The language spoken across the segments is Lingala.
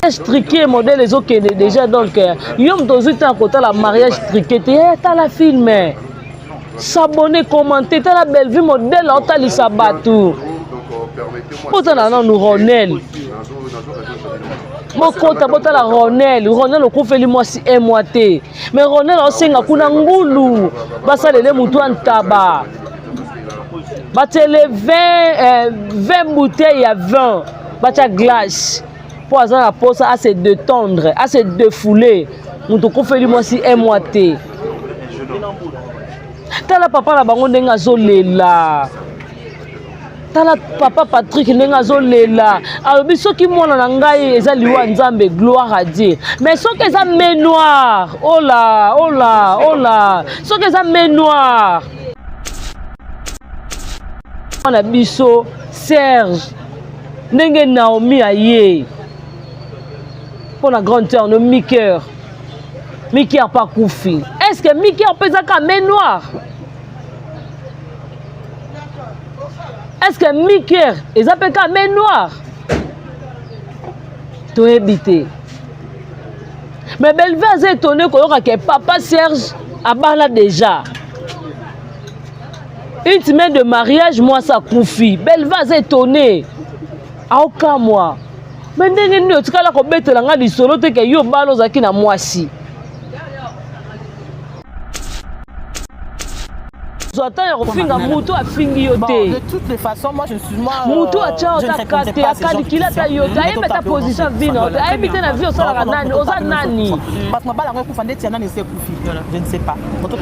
Triqué modèle les autres déjà donc yom tozuta à côté la mariage triqué t'as la film s'abonner commenter t'as la belle vie modèle t'as les sabatou pourtant là nous Ronel mon compte bota la Ronel au koufeli moi si un mois té mais Ronel on singa kuna ngulu basa lele mutu antaba batele 20 bouteilles à 20 bata glace pour la pose à se détendre, à se défouler. Nous te fait moi si un mois té. T'as la papa la bango nenga zolela. T'as la papa Patrick nenga zolela. Alors biso ki mona na ngai ezali wa nzambe gloire à Dieu. Mais ceux qui ont main noire, oh là, oh là, oh là. Ceux qui ont main noire. On a biso Serge nenge Naomi aye. Pour la grande sœur, le Mickey. Mickey n'a pas couffé. Est-ce que Mickey a pesé à main noire? Est-ce que Mickey est appelé à main noire? Tu es habité. Mais Bellevue est étonné que papa Serge a parlé déjà. Une semaine de mariage, moi ça couffé. Bellevue est étonné. À aucun mois. Mais ndenge nini otikala ko betela nga lisolo te ke yo balo zaki na mwasi. J'attends ya kofinga mutu afingi yo te. De toutes les façons moi je suis moi mutu acha otakate akadikila ta yo ta yeba ta position vino. Ayebite na vie osala nani oza nani. Parce que bala ko fande tiana ne sait kufi. Je ne sais pas.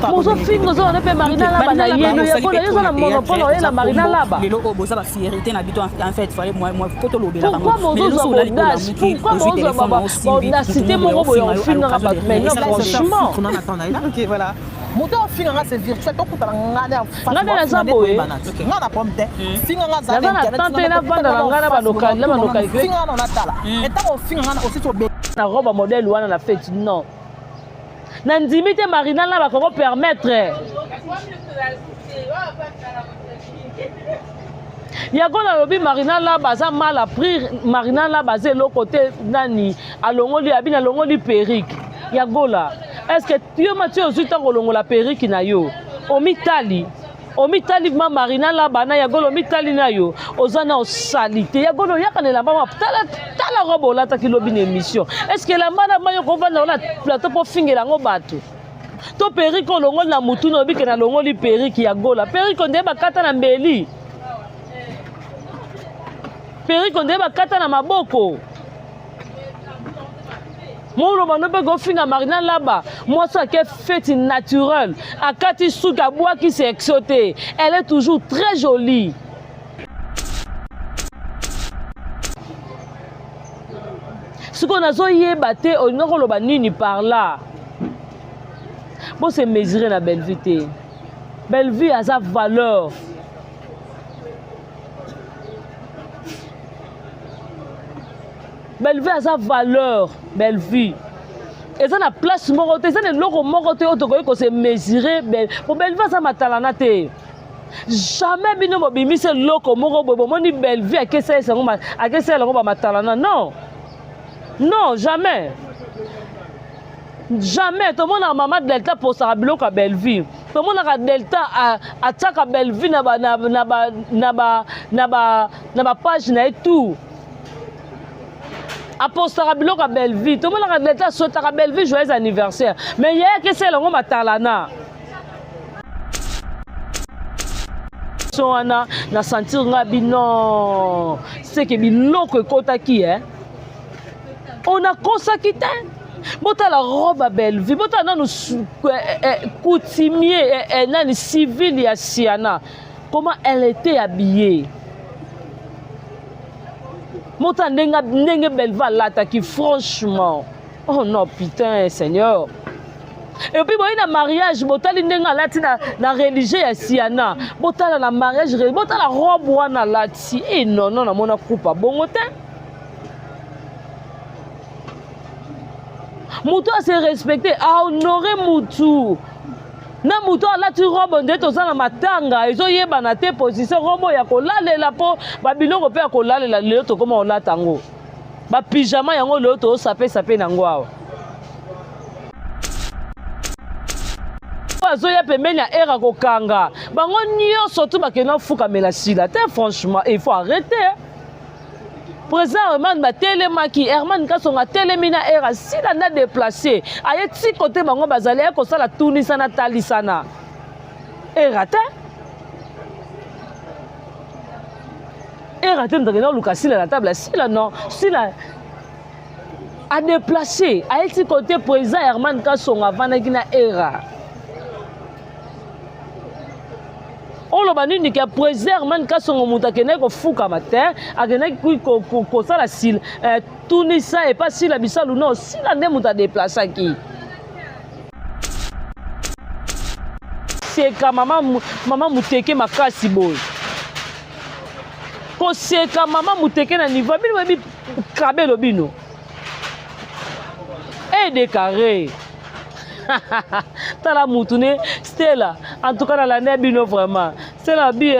Mozo fingo zo na pe Marina Laba na yeno ya ko yo na monopole oyo na Marina Laba. Lelo oboza ba fierté na bito en fait fallait moi photo lobela. Pourquoi mozo zo bondage? Pourquoi mozo baba bondacité mo bo yo finga ba mais non franchement. OK voilà. Moto finga c'est virtuel to kutala ngana ngana na zaboe ngana pomte finga ngaza na tante na vanda na ngana ba local la local finga na tala eta finga ngana aussi to na robe modèle wana na fête non na ndimite Marina Laba ko permettre Yagola lobi Marina Laba za mal appris Marina Laba ze le côté nani alongoli abina longoli perruque Yagola. Est-ce que tu as Mathieu aussi tant que la perruque na yo? Omitali ma Marina Laba na Yagola omitali na yo. Ozana o salité. Yagola yakane la mama tala robo la ta kilobi émission. Est-ce que la mana mayo ko vanda na plateau pour finir la ngobatu? To perruque olongoli na mutu no bi ke na longoli perruque Yagola. Perruque ndé ba kata na mbeli. Perruque ndé ba kata na maboko. Mon roman peut go finga Marina Laba. Moi ça qui est fête naturelle. Akati Souka bois qui s'est exoté. Elle est toujours très jolie. Ce qu'on a zoyé batté au nord le banini par là. Bon c'est mesurer la belle vie. Belle vie a sa valeur. Belle vie a sa valeur, belle vie. Et ça la place morote, ça le logo morote autokoyeko se mesurer pour belle vie ça matalana te. Jamais bino mobimi se logo moro bobo moni belle vie akesa ça ngoma akesa la ngoma matalana non. Non, jamais. Jamais tout le monde a maman Delta pour sa bloc à belle vie. Tout le monde a Delta attaque à belle vie na ba page na et tout. Apostara bilok à belle vie. Tout le monde a l'état sauter à belle vie joyeux anniversaire. Mais hier que c'est le roi matalana. Soana na sentir ngabi non. C'est que bilok kota qui hein. On a consacré bota la robe à belle vie. Bota na nous coutumier na civil ya Siana. Comment elle était habillée. Mota ndenge belle va lata qui franchement oh non putain Seigneur. Et puis bon il y a mariage botali ndenga lati na religieux ya Siana botala na mariage botala robe wana lati et non na mona coupa bongo te. Mutu a se respecter a honorer mutu. Na mutu ala ti robe ndeto za na matanga ezo yeba na te position robo ya kolalela po babiloko pe ya kolalela lelo to koma olata ngo ba pyjama yango lelo to sape nango awa azoya pembeni ya era kokanga bango nyonso tu bakenda fukamela sila te. Franchement il faut arrêter. Président Herman batelemaki Herman Kasonga telemina era sila na déplacé aye ti côté bango bazali ko sala tunisa na talisana era te ndakena luka sila na table sila non sila a déplacé aye ti côté président Herman Kasonga vanaki na era oloba nini ke président Herman Kasonga mutu akende kofukama te akendaki kosala sila tunisa epa sila bisalu non sila nde mutu adeplasaki seka mama muteke makasi boye koseka mama muteke na niveau bino bebi kabelo bino edekare tala mutu ne Stella en tout cas dans l'année bino vraiment Stella bi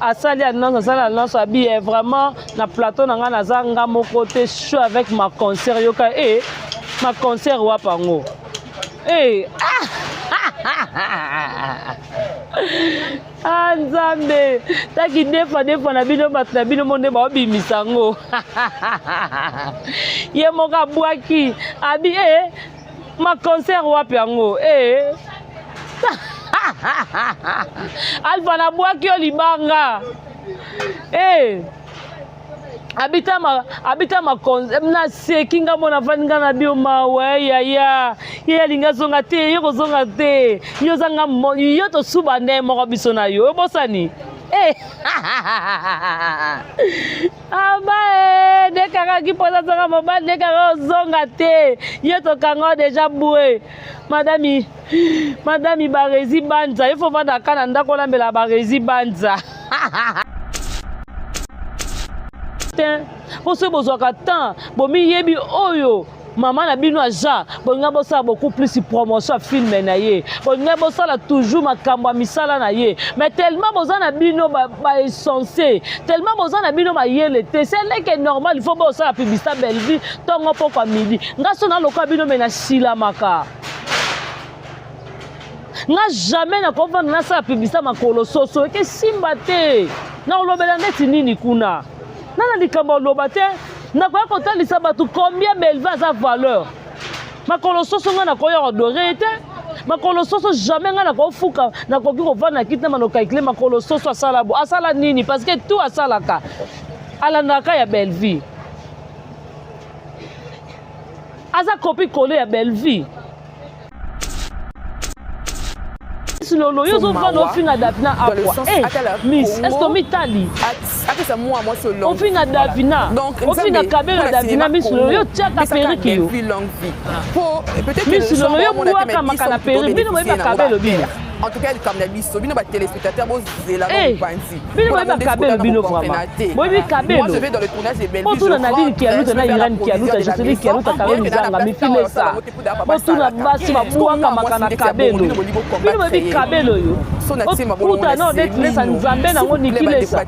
asali annonce abi vraiment na plateau nanga nazanga mon côté show avec ma concert yoka ma concert wa pango Nzambe taki defa na bino bato na bino monde baobimisango ye moka bwaki abi ma concert wapi yango Alpha na bwaki yo libanga habita ma na sekinga mona vaninga na bio mawe ya linga zonga te yo kozonga te yo zanga yo to suba ne moko biso na yo bosani nekaka kiposa zonga mobali nekaka ozonga te yo tokango deja boué madame barezi banza il faut vanda kana ndako lambela barezi banza poso bozwaka temps bomi yebi oyo mama na bino aja bolinga bosala beaucoup plus promotion ya film na ye bolinga bosala toujours makambo ya misala na ye mais tellement boza na bino baessence tellement boza na bino mayele te c'est leke normal il faut bosala publicité Belleville ntongo pokwa midi nga so naloka bino me na silamaka nga jamais nakovanda nasala publicité makolo soso eke simba te na olobela ndeti nini kuna nana likambo oloba te nakoya kotalisa bato combien Belleville aza valeur makolo soso nga nakoya odore te makolo soso jamais nga nakofuka nakoki kovanda kiti na kalkule makolo soso asala nini parce que tout asalaka alandaka ya Belleville aza kopi kole ya Belleville lolo yo zo va no finga davina akwa miss est-ce que mitali on finga davina on finga kabelo davina miss lolo yo tiaka periki yo miss lolo yo buaka makana periki bino ba kabelo bino en tout cas comme la biso bino ba téléspectateurs bo zela no banzi bino ba kabelo bino vraiment moi bi kabelo moi je vais dans le tournage de Belleville pour tout na dili ki aluta na Iran ki aluta je te dis ki aluta kabelo zanga mi file ça pour tout na basi ba buaka makana kabelo bino ba bi kabelo yo otuta no netilesa nzambe nango nikilesa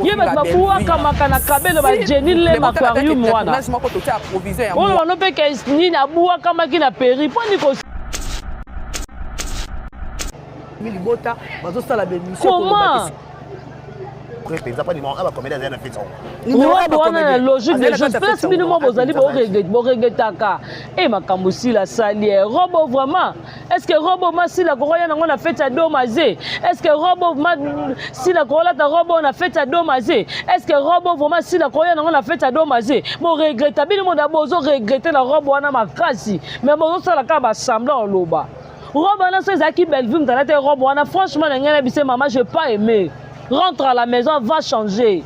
ye bato babuwaka makana kabelo bajenile baquarium wana oyo bano mpeke nini abuwakamaki na peri mpo niko comment robo wana na logique de choses place bino mo bozali boregretaka makambo sila sali robo vraiment est-ce que robo masila kokoya nango na fete ya domazé est-ce que robo sila kolata robo na fete ya domazé est-ce que robo vraiment sila kokoya nango na fete ya domazé boregreta bino mo da bozo regretter na robo wana makasi mais bozosala kaka basemblant oloba robo wana so ezalaki Belleville mutala te robo wana franchement na ngai na bise mama je pas aimé rentre à la maison, va changer.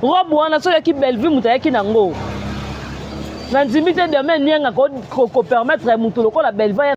Robe wana so yaki Belleville mutayaki nango. Nanzimite demain nianga ko permettre mutu lokola Belleville.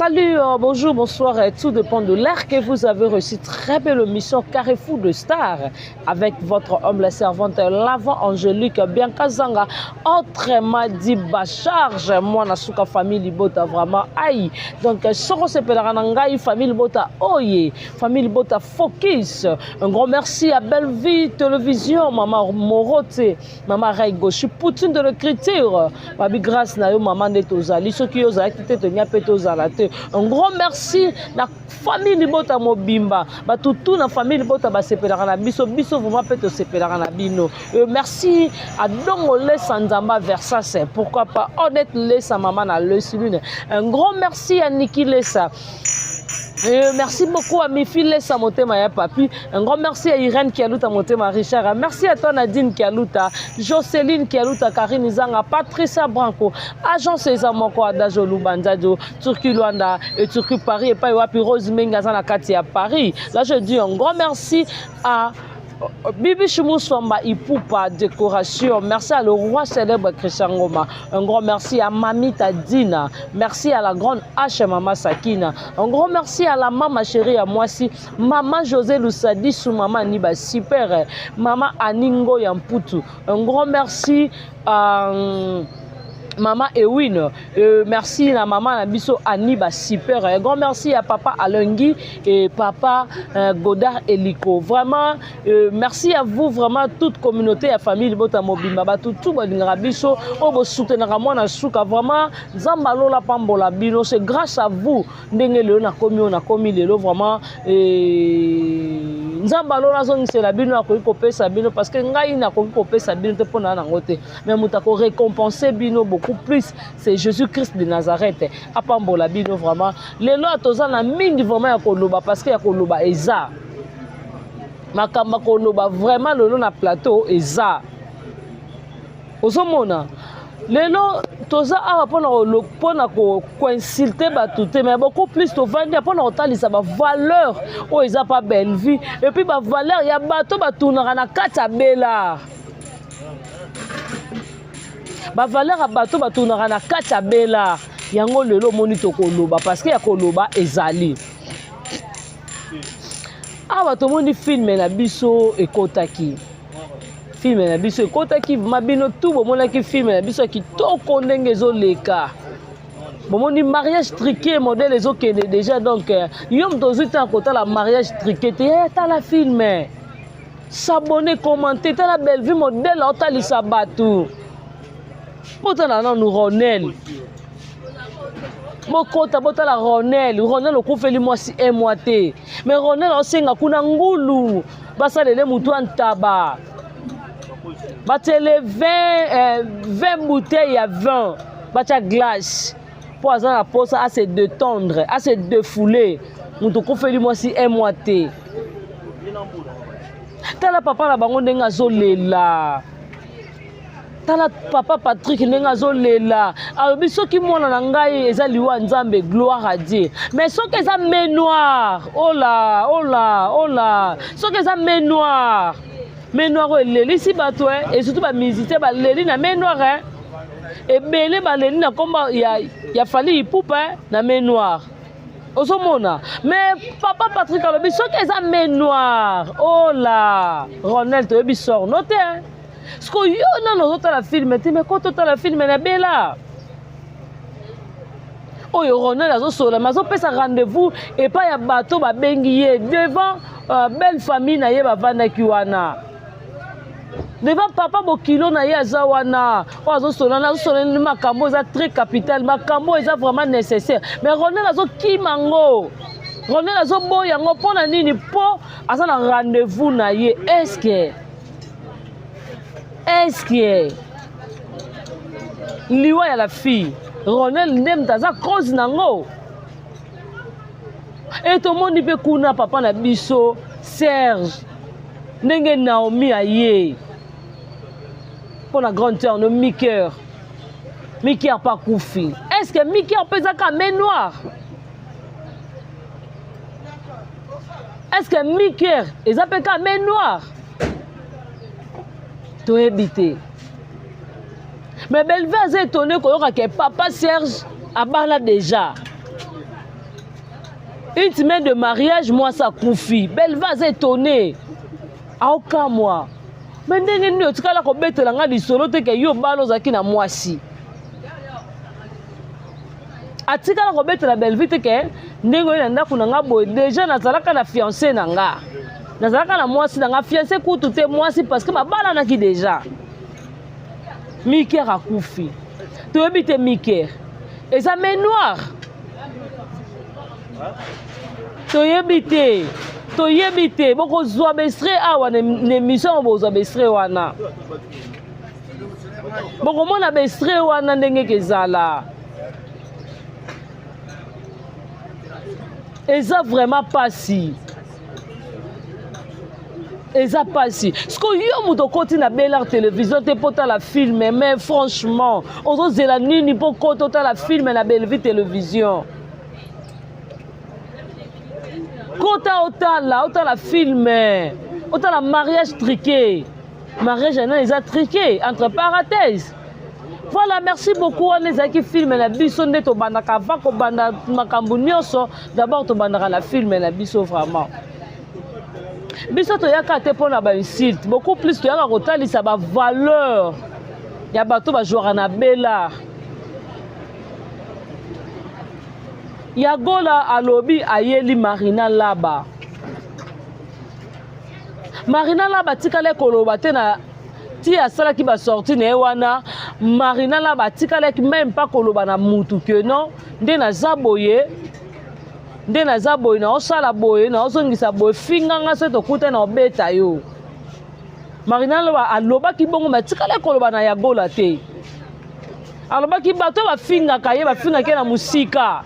Salut, bonjour, bonsoir, tout dépend de l'heure que vous avez reçu. Très belle émission Carrefour de Stars avec votre homme, la servante, l'avant Angélique Bianca Zanga, autrement dit Bacharge, moi, Nasuka famille Libota, vraiment aïe. Donc, Soro Sepelanangaï, famille Libota, oye, famille Libota Focus. Un grand merci à Belleville Télévision, maman Morote, maman Ray Gauche, Poutine de l'écriture, Babi Grâce Nayo, maman Netozali, ceux qui osent quitter Tenia Petozala. Un grand merci la famille Libota Mobimba, tout la famille Libota Basepelarana Biso, Biso vous m'appelez Sepelarana Bino. Merci à Dongole Sanzamba Versas, pourquoi pas Honnête Lessa Maman à Lune. Un grand merci à Niki Lessa. Merci beaucoup à Mifi Lessa Motema ya Papi. Un grand merci à Irène Kialuta Motema Richard. Merci à toi Nadine Kialuta, Jocelyne Kialuta, Karine Zanga, Patricia Branco, Agent César Moko Adajo Lubanzajo, Turki Luanda et Turki Paris et pas Wapi Rose Mengazana Kati à Paris. Là je dis un grand merci à Bibi Chimousomba Ipoupa Décoration. Merci à le roi célèbre Christian Ngoma. Un grand merci à Mamita Dina. Merci à la grande H Mama Sakina. Un grand merci à la maman chérie à moi aussi. Maman José Lusadi sous maman Niba super. Maman Aningo Yamputu. Un grand merci à Maman Ewin, merci à maman Nabiso Aniba super. Un grand merci à papa Alengui et papa Godard Eliko. Vraiment, merci à vous, vraiment, toute communauté et famille de Bota Mobimba, tout Rabiso, Obo soutenir moi na souka, vraiment, Zambalo la Pambola Bino, c'est grâce à vous, Ndengele na komi lelo, vraiment, Zambalo la zone c'est la Bino a kopé Sabino, parce que Ngai na kopé Sabino te pona na ngote, mais moutako récompenser Bino beaucoup plus, c'est Jésus-Christ de Nazareth. Apambola Bino vraiment. Les lois tozana mingi vraiment ya koloba parce que ya koloba eza. Makamba koloba vraiment le long na plateau eza. Ozomona. Lelo toza awa pona ko insulter batute mais beaucoup plus to vendre pona otalisa ba valeur o eza pas belle vie et puis ba valeur ya bato batunaka na kati ya bela. Ba valeur à bateau batunaka na kati ya bela yango lelo moni to koloba parce que ya koloba ezali awa to moni film na biso ekotaki film na biso ekotaki mabino tout bomonaki film na biso kitoko ndenge ezoleka bomoni mariage triqué modèle ezokende déjà donc yom tozuta kotala mariage triqué te ta la film s'abonner commenter ta la belle vie modèle otalisa batou. Botana non Ronel. Mokota botala Ronel. Ronel okufeli mwasi emwate. Mais Ronel osenga kuna ngulu. Basalele mutu antaba. Batele 20 bouteilles à vin. Bacha glace. Pour azana la pose à se détendre, à se défouler. Mutu okufeli mwasi emwate. Tala papa la bango ndenga zolela. Tala papa Patrick nenga zolela alobi soki mwana na ngai eza liwa nzambe gloire à Dieu mais soki eza main noire ola soki eza main noire eleli si bato et surtout ba musicien ba leli na main noire ebele ba leli na komba ya fali ipupa na main noire ozomona mais papa Patrick alobi soki eza main noire ola Ronel toyebi sort note ce que yo non la film mais quand tu la film na bela oyo Ronel azosola mazo pesa rendez-vous et pas ya bateau ba bengiye devant belle famille na ye bavanda kiwana devant papa bokilo na ye azawana o azosola ni makambo za très capital makambo eza vraiment nécessaire mais Ronel azokimango Ronel azoboya ngo pona nini po asa na rendez-vous na ye est-ce que liwa ya la fille Ronel ndem taza cause nango et tout le monde peut kuna papa na biso Serge ndenge Naomi aye pour la grande sœur no Miker pas koufi est-ce que Miker peut za ka main noire est-ce que Miker eza pe ka main noire to habité mais Belleville est étonné que papa Serge a bala déjà Une semaine de mariage, moi ça koufi. Belva a étonné. Aoka moi. Mais ndenge ni otikala ko betela nga lisolo te ke yo balo zaki na mwasi. Atikala ko betela Belvi te ke ndenge na ndako na nga boy déjà nazalaka na fiancé na nga. Nazalaka na mwasi na nga fiancé kutu te mwasi parce que mabala na ki déjà. Miker a koufi. Toyebi te Miker. Eza main noire. Toyebi te boko zwa bestre awa ne mission bo zwa bestre wana. Boko mona bestre wana ndenge kezala. Eza vraiment pas si. Eza pas si. Ce que yo muto koti na Bel-Air télévision te pota la film mais franchement, ozo zela nini po kota la film na Belle-Vie télévision. Kota otala film, otala mariage triqué. Mariage ils a triqué entre parenthèses. Voilà, merci beaucoup on les qui film na biso nde to bandaka va ko banda makambu nyonso d'abord to bandaka la film na biso vraiment. Biso to yaka te pona ba insulte, beaucoup plus to yaka kotalisa ba valeur. Ya bato ba jouer na Bel-Air. Yagola alobi ayeli Marina Laba. Marina Laba tikale koloba te na ti asala ki ba sorti na wana. Marina Laba tikale même pas koloba na mutu que non. Nde na zaboye. Nde na zaboye na osala boye na osongisa boye finganga se to kuta na obeta yo. Marina Laba aloba ki bongo ma tikale koloba na Yagola te. Aloba ki bato ba finga kaye ba finga ke na musika.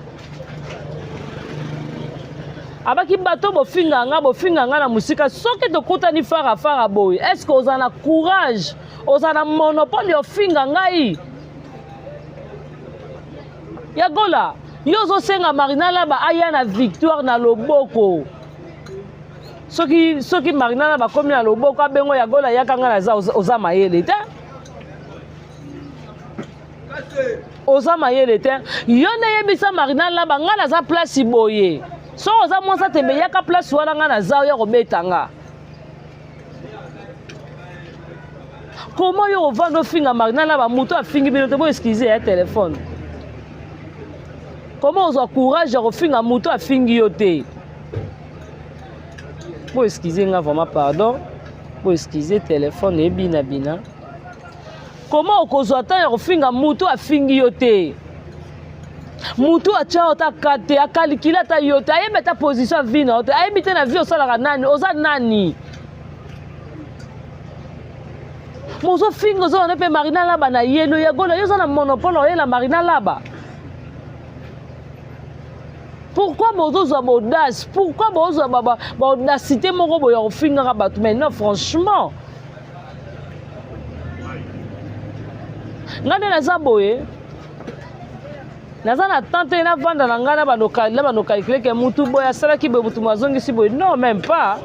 Abaki bato bofinga nga na musika soki tokuta ni fara boy. Est-ce que vous avez courage? Vous avez monopole yo finga ngai? Yagola, yo zo senga Marina Laba aya na victoire na loboko. Soki Marina Laba komi na loboko abengo Yagola yakanga na za oza mayele te. Oza mayele te. Yo ne yebisa Marina Laba nga na za place boye. So oza monsa te beyaka place wana nga na zao ya kobetanga. Comment yo vando finga Marina Laba muto afingi bino te bo excuser ya téléphone. Comment ozo courage ya kofinga muto afingi yo te. Bo excuser nga vraiment pardon. Bo excuser téléphone e bina. Comment okozwa ta ya kofinga muto afingi yo te. Mutu acha ota kate akalikila ta yote ayebe ta position vina ote ayebite na vie osala nani oza nani mozo fingo zo ne pe Marina Laba na yeno Yagola yo na monopole oyela Marina Laba. Pourquoi mozo zo audace? Pourquoi mozo ba audacité moko boyo kofinga bato? Mais non franchement ngane na zaboye naza na tante na vanda na ngana ba no calculer que mutu boya sala ki be mutu mazongi si boy non même pas.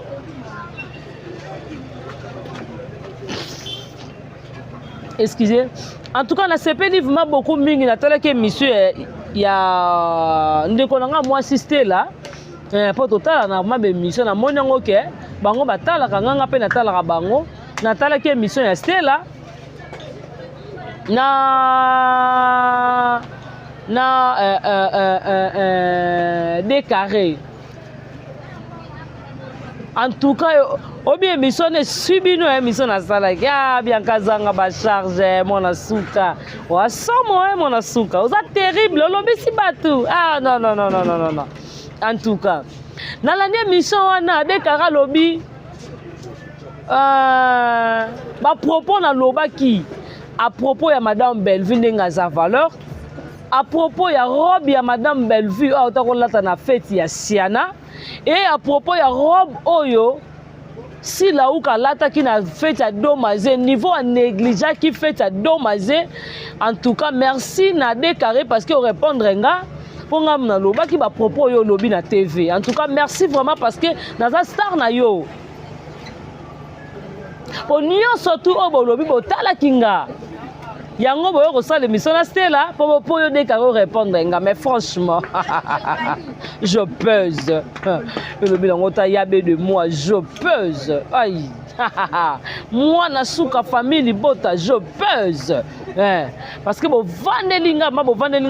Excusez. En tout cas na CP livre beaucoup mingi na tala ke monsieur ya ndeko nanga moi assisté là pour total na ma be mission na monyango ke bango batala kanganga pe na tala ka bango na tala ke mission ya Stella na des carrés. En tout cas, au bien mission ne subi no émission na sala ya bien kazanga ba charge mon asuka. Wa somo mon asuka. Oza terrible lobi si batu. Ah non. En tout cas, na la mission wana des carrés lobby ba propos na lobaki à propos ya madame Bellevue ndenga za valeur. À propos ya robe ya madame Bellevue otakolata na fête ya Siana et à propos ya robe oyo si la uka lata ki na fête ya Domazé niveau à négligeant qui fête ya Domazé. En tout cas merci na décarré parce que répondre nga pour nga na loba ki ba propos yo lobi na TV. En tout cas merci vraiment parce que naza star na yo po nyo surtout obo lobi bo tala kinga yango boyo kosala émission na Stella po yo dès qu'on répondre nga mais franchement je pèse le bilan ota yabe de moi je pèse aïe moi na suka famille bota je pèse parce que bo vandelinga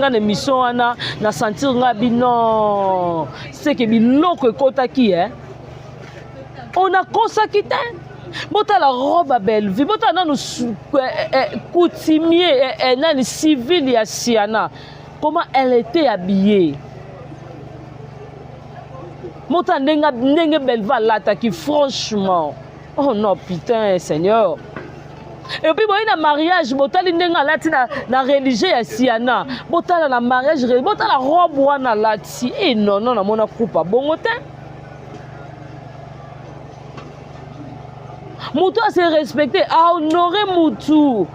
na émission wana na sentir nga bino c'est que biloko ekotaki on a consacré bota la robe à Bellevue bota nanu coutumier nani civil ya Siana comment elle était habillée bota ndenge Bellevue lataki franchement oh non putain Seigneur et puis boy na mariage botali ndenge alati na religieux ya Siana bota na mariage bota la robe wana lati et non na mona coupa bongo te Moutou a se respecté, a honoré Moutou.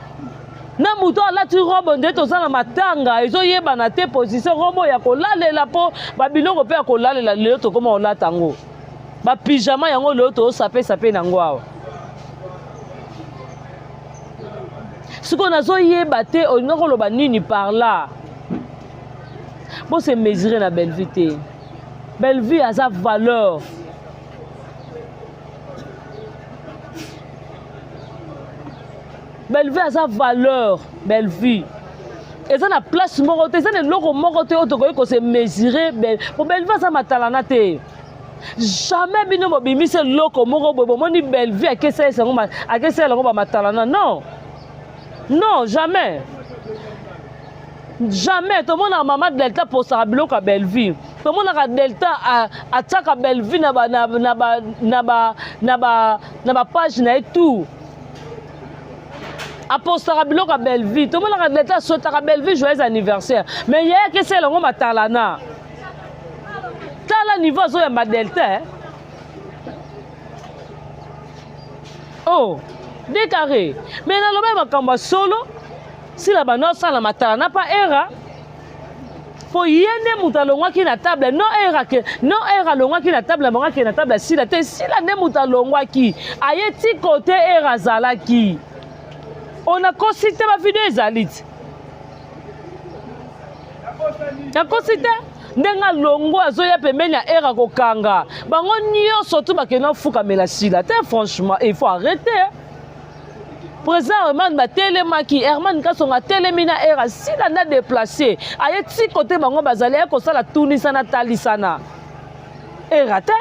Na Moutou a la tu robe de to sana matanga, ils ont yeba na te position robo ya ko lalela po ba biloko pe ya ko lalela le to koma on tango. Ba pyjama yango le to sapé nango awa. Ce qu'on a zo yeba te on ko loba nini par là. Bon se mesurer na Bellevue te. Bellevue a sa valeur. Bellevue a sa valeur, Bellevue. Et ça na place morote, ça ne loko morote autokoy ko se mesurer pour Bellevue ça matalana te. Jamais bino mobimi se loko moko bobo moni Bellevue a kesa ça ngoma a kesa ngoma matalana non. Non, jamais. Jamais tout le monde a maman Delta pour sa biloko à Bellevue. Tout le monde a Delta à tchaka Bellevue na ba page na et tout. Apostara biloko à Bellevue tout le monde a Delta sotaka Bellevue joyeux anniversaire mais hier que c'est le ngoma talana tala niveau zo ya Delta oh décarré mais na loba makamba solo si la bano sala matalana pas era pour yene mutalongwa ki na table non era longwa ki na table monga ki na table si la te si la ne mutalongwa ki ayeti côté era zalaki on a consulté ma vidéo ezalite na consulté ndenga longo azoya pembeni ya era kokanga bango nyonso tu bakena fukamela sila te franchement il faut arrêter président Herman batelemaki Herman Kasonga telemina era sila na déplacé ayeti côté bango bazali ko sala tunisa na talisana era te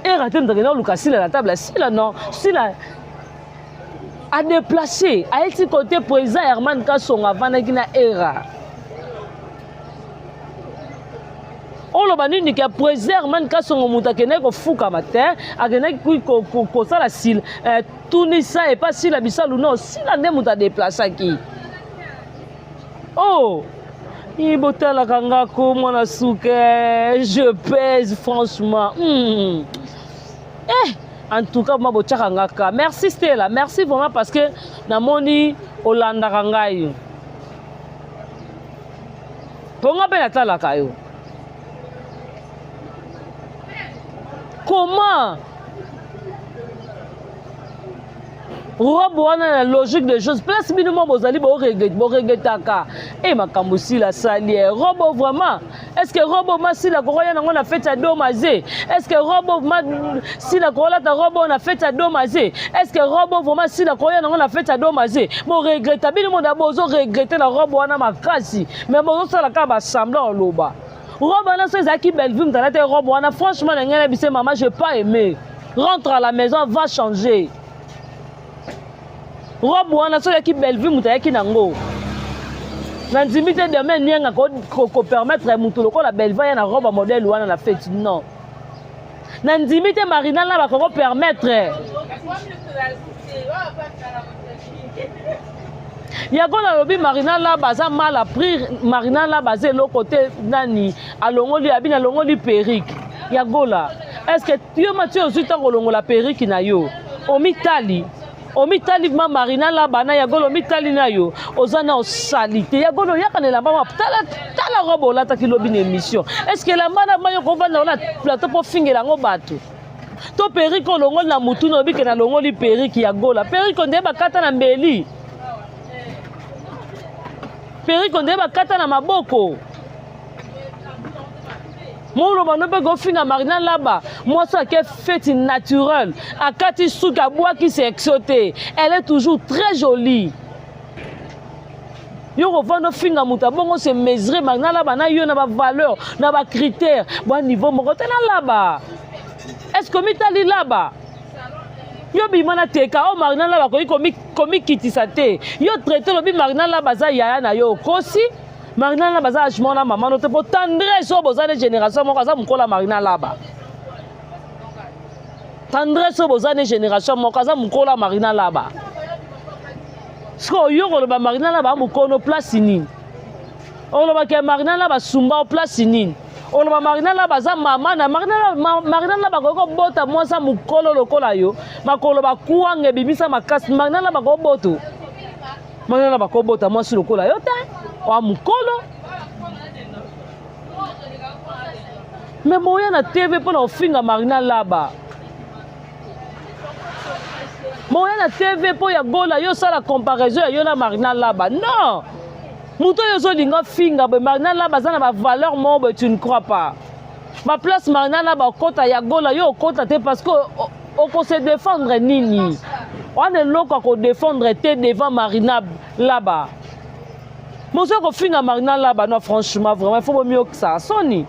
era te ndakena luka sila la table sila non sila a déplacé ayeti côté président Herman Kasonga vanaki na era oloba nini ke président Herman Kasonga mutakene ko fuka matin akene ko sala sil tunisa et pas sila bisalu non sila ne muta déplacer ki oh il botala kanga ko mona suke je pèse franchement en tout cas, je merci Stella, merci vraiment parce que namoni Olanda Rangayo. Comment robe wana la logique des choses place minimum bozali bo regretaka et makambo si la salière robe vraiment est-ce que robe masi la koroya nango na fête à domazé est-ce que robe si la korola ta robe on a fête à domazé est-ce que robe vraiment si la koroya nango na fête à domazé bo regreta bino mo na bozo regretter la robe wana makasi mais bozo sala ka ba semblant loba robe wana so ezaki Bellevue mtana te robe wana franchement ngena bise maman je pas aimé rentre à la maison va changer robe wana so yaki Bellevue mutayaki nango na ndimite demain nianga ko permettre mutu lokola Bellevue ya na robe modèle wana na fête non na ndimite Marina la ba ko permettre ya kona lobi Marina la baza mal appris Marina la basé le côté nani alongoli abina longoli perruque ya gola est-ce que tu Mathieu osuta kolongola perruque na yo omitali omitali ma Marina la bana ya golo omitali na yo ozana osalite ya golo yakanela mama tala robo la ta kilobi na émission est-ce que la mana mayo ko vanda na plateau pour fingela ngo bato to perruque olongoli na mutu na obike na longoli perruque ya gola perruque onde bakata na mbeli perruque onde bakata na maboko Molo banobe gofinga Marina là-bas. Moi ça qui est fête naturelle. Akati souka bois qui s'est exoté. Elle est toujours très jolie. Yo revendre finga muta bongo se mesurer Marina là-bas na yo na ba valeur, na ba critère, bon niveau mo côté là-bas. Est-ce que mitali là-bas? Yo bimana teka o Marina là-bas komi kitisa te. Yo traité lo bi Marina là-bas za yaya na yo kosi. Marina là baza achement na maman note pour tendresse au besoin de génération mon kaza mukola Marina là-bas. Tendresse au besoin de génération mon kaza mukola Marina là-bas. Sko yo ko ba Marina là-bas mukono place nini. On lo ba ke Marina là-bas sumba au place nini. On lo ba Marina là-bas za maman na Marina là-bas ko bota moi sa mukolo lokola yo. Makolo ba kuange bibisa makasi Marina là-bas ko boto. Marina là-bas ko bota moi si lokola yo ta. Wa mukolo mais moya na TV pour na finga Marina là-bas moya na TV pour ya gola yo sala comparaison ya yo na Marina là-bas non muto yo zo linga finga be Marina là-bas za na ba valeur mo be tu ne crois pas ma place Marina là-bas kota ya gola yo kota te parce que on peut se défendre nini on est loko ko défendre te devant Marina là-bas. Monsieur ko finga Marina là-bas non franchement vraiment il faut mieux que ça soni.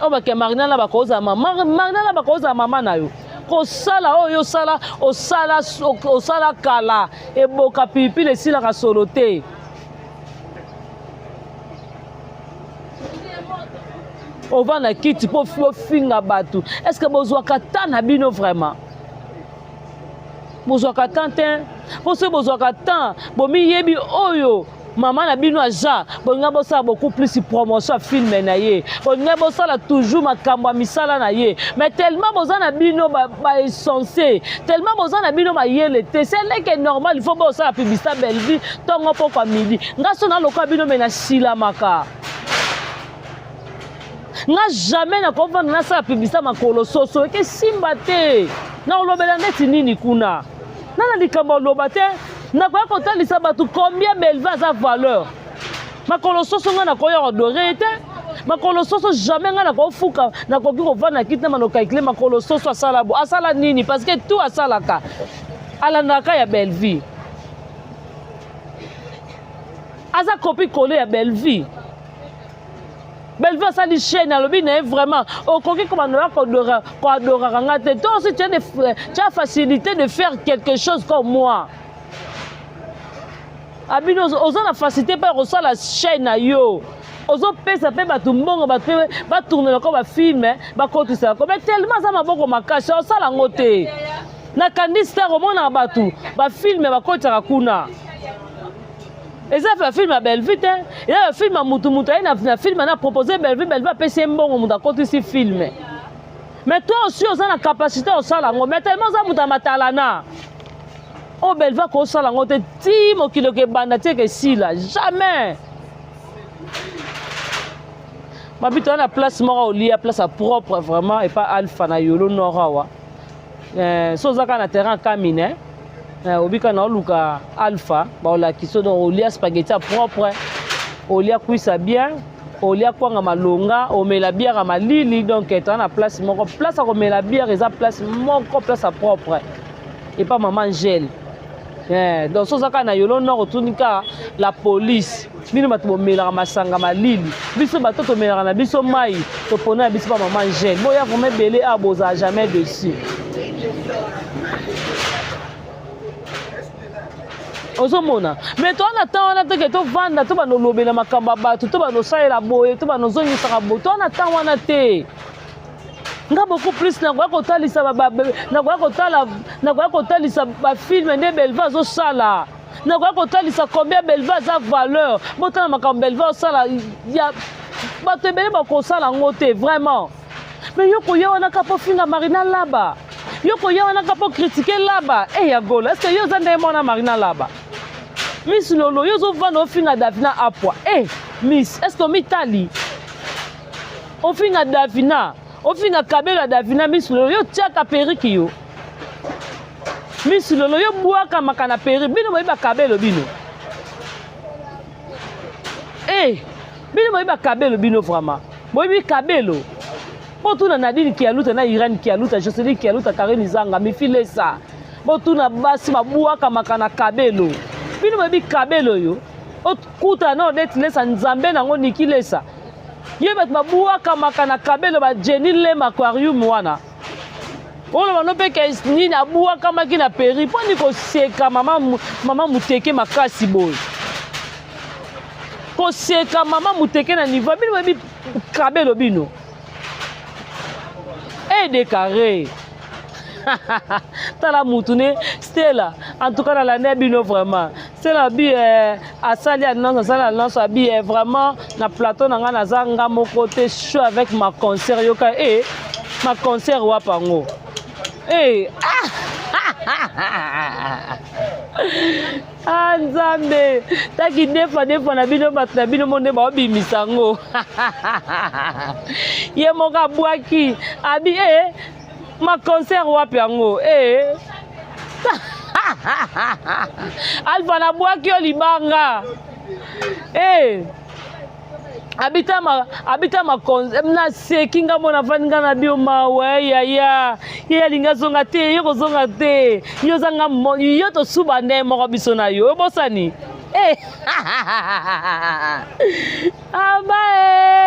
O ba ke Marina là-bas ko za maman Marina là-bas ko za maman na yo. Ko sala o yo sala o sala kala e boka pipi le sila ka solote. O va na kiti po finga batu. Est-ce que bozwa katana bino vraiment? Bozwa katante pour ce bozwa katan bomi yebi oyo maman na bino aja bonga bosa beaucoup plus promotion film na ye bonga bosa la toujours makambo misala na ye mais tellement boza na bino ba essentiel tellement boza na bino ba yele te c'est là que normal il faut bosa la publicité belle vie tongo poko midi ngaso na loka bino mena sila maka nga jamais na ko vendre na sa publicité makolo soso ke simba te na olobela neti nini kuna nana likambo loba te na kwa kotalisa batu combien belva za valeur makolo soso nga na koya odoré te makolo soso jamais nga na ko fuka na ko ki ko vana kitna mano calculer makolo soso asala bo asala nini parce que tout asalaka alandaka ya belle vie aza copie collée ya belle vie belle vie asali chaîne alobi na vraiment okoki ko banola ko adora nga te toi aussi tu as facilité de faire quelque chose comme moi abino oza na facilité pa ko sala chaîne na yo ozo pesa pe batu mbongo ba tourner ko ba film ba kotisa ko mais tellement ça maboko makasi o sala ngote na kandista ko mona batu ba film ba kotisa kuna eza fa film à belle vie hein eza film à mutu na film na proposer belle vie pesa mbongo muta kotisi film mais toi aussi oza na capacité o sala ngo mais tellement ça muta matalana o belle va ko sala ngo te ti mokilo ke banda te ke sila jamais mabito na place moko olia place à propre vraiment et pas alpha na yolo norawa so zaka na terrain kamine obika na luka alpha ba ola kiso donc olia spaghetti à propre olia cuisa bien olia kwanga malonga omela bière à malili donc étant na place moko place à komela bière eza place moko place à propre et pas maman gel donc so zaka na yolo nord tunika la police bino bato bomela masanga malili biso bato to mela na biso mai to pona biso pas maman gel boya vraiment belé a boza jamais dessus ozomona mais to na temps wana te to vanda to bano lobela makamba bato to bano saela boye to bano zongisa ka boto na temps wana te nga beaucoup plus na kwa kotalisa na kwa kotalisa ba film ne belva zo sala na kwa kotalisa combien belva za valeur botana makamba belva sala ya bato ebele ba ko sala ngote vraiment mais yoko ya wana kapo finga Marina là-bas yoko ya wana kapo critiquer là-bas ya gola est-ce que yo zande mona Marina là-bas Miss Lolo yo zo vano finga Davina apwa Miss est-ce que mitali on finga Davina ofinga kabelo ya Davina Miss Lolo yo tiaka periki yo Miss Lolo yo bwaka makana periki bino moyeba kabelo bino bino moyeba kabelo bino vraiment moyebi kabelo botuna Nadine Kialuta na Irene Kialuta Jocelyn Kialuta Karine Zanga mifilesa botuna basi mabwaka makana kabelo bino moyebi kabelo yo okuta na odeti lesa nzambe nango nikilesa ye bato babwaka makana kabelo ba Jenny Lema aquarium wana ola bano pe ke nini abwaka maki na peri poni ko seka mama muteke makasi boy ko seka mama muteke na niveau bino moyebi kabelo bino de carré tala mutune Stella en tout cas dans l'année bino vraiment Stella bi asali annonce bi vraiment na plateau na nga nazanga mon côté show avec ma concert yoka ma concert wa pango Nzambe taki defa na bino bato na bino monde baobimisango ye moka bwaki abi ma concert wapi yango Alpha na bwaki yo libanga habita ma na sekinga mona vaninga na bio mawe ya linga zonga te yo zonga te yo zanga yo to suba ne mo biso na yo bosani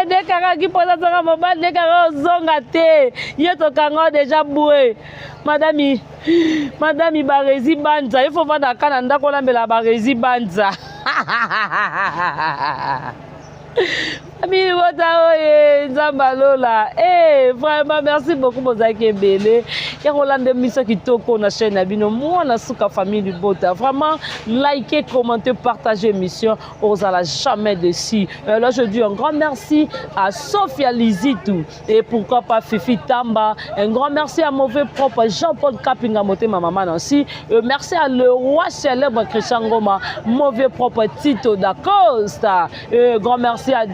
dekaka ki posa zonga mobile dekaka zonga te yo to kango déjà boué madame barezi banza il faut vanda kana ndako lambela barezi banza Ami wota oye Nzambalola vraiment merci beaucoup bozaki ebele ya Rolande miso kitoko na chaîne abino mwana suka famille Bota vraiment likez commentez partagez émission ozala jamais déçu. Là je dis un grand merci à Sophia Lizitou et pourquoi pas Fifi Tamba, un grand merci à mauvais propre Jean-Paul Kapinga Motema maman Nancy, merci à le roi célèbre Christian Ngoma, mauvais propre Tito da Costa, grand merci à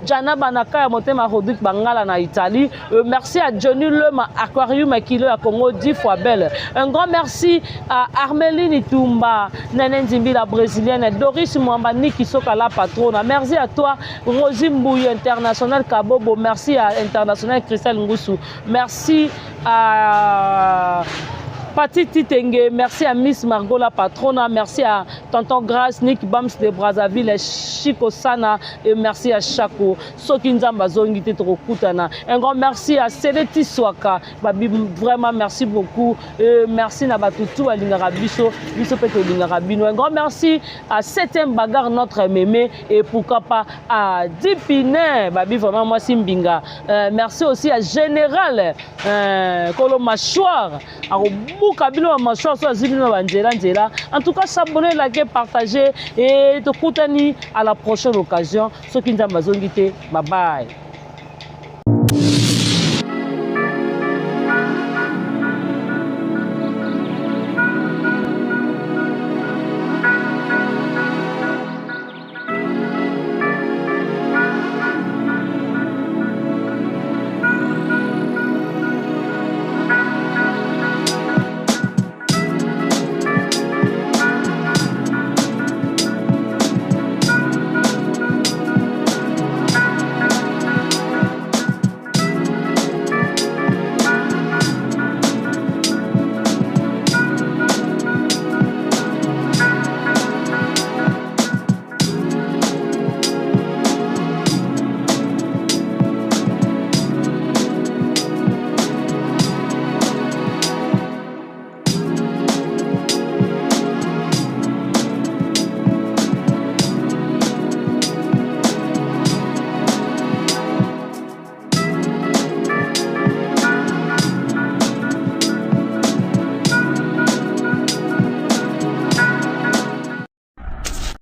Jana Banaka Motema Rodrigue Bangala na Italie. Merci à Johnny Lema Aquarium Kilo à Congo 10 fois belle. Un grand merci à Armeline Itumba, Nene Nzimbi la brésilienne, Doris Mwamba Niki Soka la patronne. Merci à toi Rosie Mbouye International Kabobo. Merci à International Christelle Ngoussou. Merci à Patiti Tenge, merci à Miss Margot la patronne, merci à Tonton Grace, Nick Bams de Brazzaville, Chico Sana et merci à Chako. Sokinzamba Zongite Trokutana. Un grand merci à Seleti Swaka. Vraiment merci beaucoup. Merci Nabatutu à Lingarabiso, Bisopeto Lingarabino. Un grand merci à 7e Bagarre notre mémé et pourquoi pas à Dipine. Babi vraiment moi Simbinga. Merci aussi à Général Kolo Machouar. En tout cas, s'abonner, liker, partager et te contenter à la prochaine occasion. Ce qui nous a bye bye.